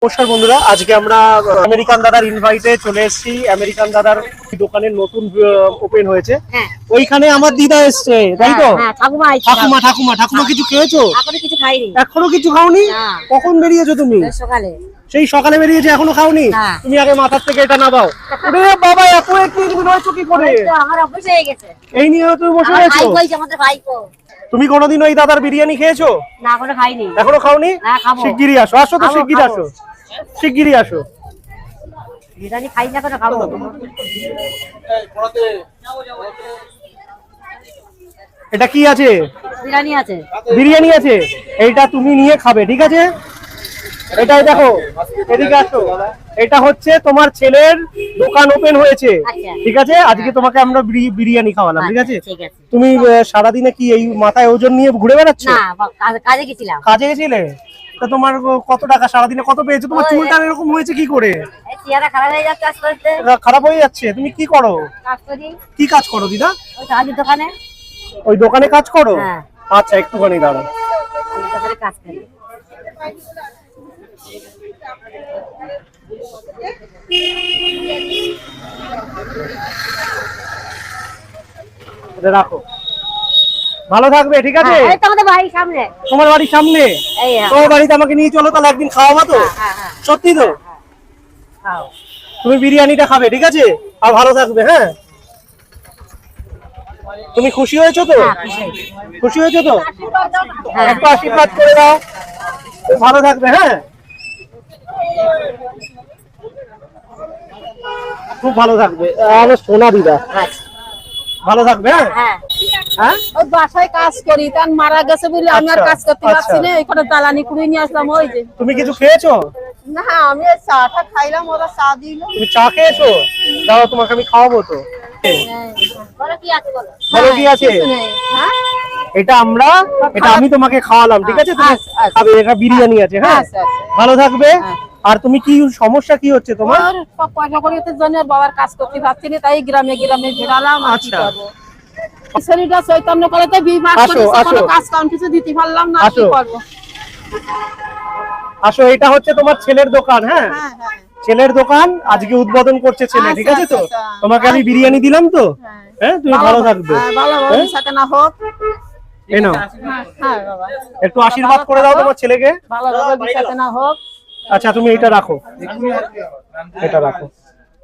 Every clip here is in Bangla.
নমস্কার বন্ধুরা, আজকে আমরা আমেরিকান দাদার ইনভাইটে চলে এসেছি। আমেরিকান দাদার দোকানের নতুন ওপেন হয়েছে, ওইখানে আমার দিদা এসছে, তাই তো? ঠাকুমা ঠাকুমা ঠাকুমা কিছু খেয়েছো? এখনো কিছু খাওনি? কখন বেরিয়েছো তুমি? সেই সকালে বেরিয়েছে, এখনো খাওনি? তুমি আগে মাথার থেকে এটা নামাও। ওরে বাবা, এত একটু তুমি রয়েছো কি করে? এই নিয়ে তুমি বসে রয়েছো? তুমি কোনোদিন ওই দাদার বিরিয়ানি খেয়েছো? না, এখনো খাইনি। এখনো খাওনি? শিগগিরই আসো, আসো তো, শিগগিরই আসো, শিগগিরই আসো। বিরিয়ানি খাই না, খাবো। এটা কি আছে? বিরিয়ানি আছে। বিরিয়ানি আছে, এইটা তুমি নিয়ে খাবে, ঠিক আছে? এটাই দেখো, এদিকে আসো। এটা হচ্ছে তোমার ছেলের দোকান ওপেন হয়েছে, ঠিক আছে? আজকে তোমাকে আমরা বিরিয়ানি খাওয়ালাম, ঠিক আছে? তুমি সারাদিনে কি এই মাথায় ওজন নিয়ে ঘুরে বেড়াচ্ছ? না, কাজে গেছিলাম। কাজে গেছিলে? তা তোমার কত টাকা সারাদিনে কত পেয়েছো? তোমার চুলটা এরকম হয়েছে কি করে? চেহারা খারাপ হয়ে যাচ্ছে আস্তে আস্তে। খারাপ হয়ে যাচ্ছে। তুমি কি করো? কাজ করি। কি কাজ করো দিদা? ওই চাঁদের দোকানে। ওই দোকানে কাজ করো? হ্যাঁ। আচ্ছা, একটুখানি দাঁড়াও। ওই দোকানে কাজ করি। এটা রাখো, ভালো থাকবে, ঠিক আছে? এই তো আমাদের বাড়ির সামনে। তোমার বাড়ির সামনে? তোমার বাড়িতে আমাকে নিয়ে চলো, তাহলে একদিন খাওয়াবো তো? সত্যি তো? তুমি বিরিয়ানিটা খাবে, ঠিক আছে? আর ভালো থাকবে, হ্যাঁ? তুমি খুশি হয়েছো তো? খুশি হয়েছো তো? একটু আশীর্বাদ করে দাও, ভালো থাকবে, হ্যাঁ? খুব ভালো থাকবে। আমার সোনা দিদা, ভালো থাকবে, হ্যাঁ? হ্যাঁ, ওই বাসায় কাজ করি, তার মারা গেছে বলে আমি আর কাজ করতে পারছি না। এখানে জ্বালানি কুড়ি নিয়ে আসলাম। ওই যে তুমি কিছু খেয়েছো? না, আমি চাটা খাইলাম, ওরা চা দিল। তুমি চা খেয়েছো? দাও, তোমাকে আমি খাওয়াবো তো। বলো কি আছে, বলো। বলো কি আছে? এটা আমি তোমাকে খাওয়ালাম, ঠিক আছে? তুমি খাবে, এটা বিরিয়ানি আছে, হ্যাঁ? ভালো থাকবে। আর তুমি কি সমস্যা কি হচ্ছে তোমার? পয়সা করিতে জন্য বাবার কাজ করতে পারছি না, তাই গ্রামে গ্রামে ঘেরালাম। আচ্ছা, শরীরটা চৈতন্য করাতে কাজ কাম কিছু দিতে পারলাম না, কি করব? আসো, এটা হচ্ছে তোমার ছেলের দোকান, হ্যাঁ? ছেলের দোকান আজকে উদ্বোধন করছে ছেলে, ঠিক আছে তো? তোমাকে আমি বিরিয়ানি দিলাম তো, হ্যাঁ? তুমি ভালো থাকবে, সাথে না হোক। এই নাও, একটু আশীর্বাদ করে দাও তোমার ছেলেকে। ভালোভাবে সাথে না হোক। আচ্ছা, তুমি এটা রাখো, এটা রাখো,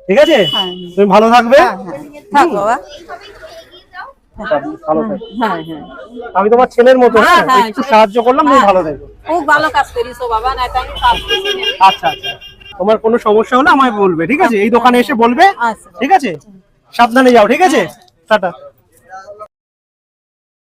ঠিক আছে? তুমি ভালো থাকবে। থাক বাবা। ভালো থাকবে। আমি তোমার ছেলের মতো, হ্যাঁ? একটু সাহায্য করলাম, তুমি ভালো থাকবে। খুব ভালো কাজ করিছো বাবা, না তাই কাজ করছি না। আচ্ছা আচ্ছা, তোমার কোনো সমস্যা হলে আমায় বলবে, ঠিক আছে? এই দোকানে এসে বলবে, ঠিক আছে? সাবধানে যাও, ঠিক আছে? টাটা।